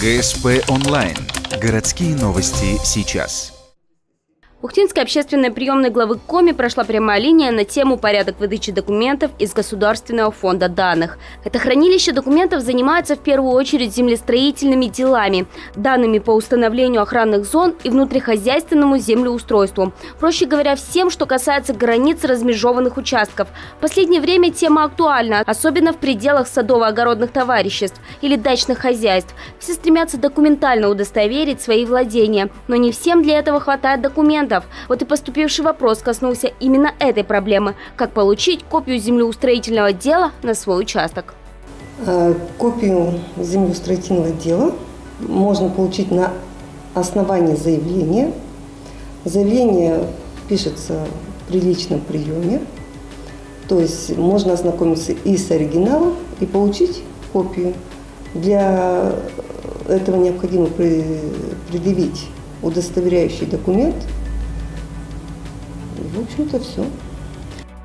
ГСП онлайн. Городские новости сейчас. В Ухтинской общественной приемной главы Коми прошла прямая линия на тему «Порядок выдачи документов из Государственного фонда данных». Это хранилище документов занимается в первую очередь землестроительными делами, данными по установлению охранных зон и внутрихозяйственному землеустройству. Проще говоря, всем, что касается границ размежованных участков. В последнее время тема актуальна, особенно в пределах садово-огородных товариществ или дачных хозяйств. Все стремятся документально удостоверить свои владения, но не всем для этого хватает документов. Вот и поступивший вопрос коснулся именно этой проблемы. Как получить копию землеустроительного дела на свой участок? Копию землеустроительного дела можно получить на основании заявления. Заявление пишется при личном приеме. То есть можно ознакомиться и с оригиналом, и получить копию. Для этого необходимо предъявить удостоверяющий документ. В общем-то, все.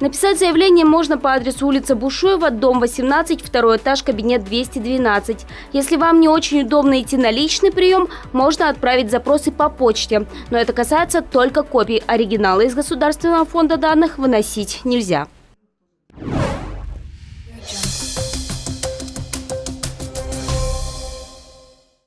Написать заявление можно по адресу улица Бушуева, дом 18, второй этаж, кабинет 212. Если вам не очень удобно идти на личный прием, можно отправить запросы по почте. Но это касается только копий. Оригиналы из Государственного фонда данных выносить нельзя.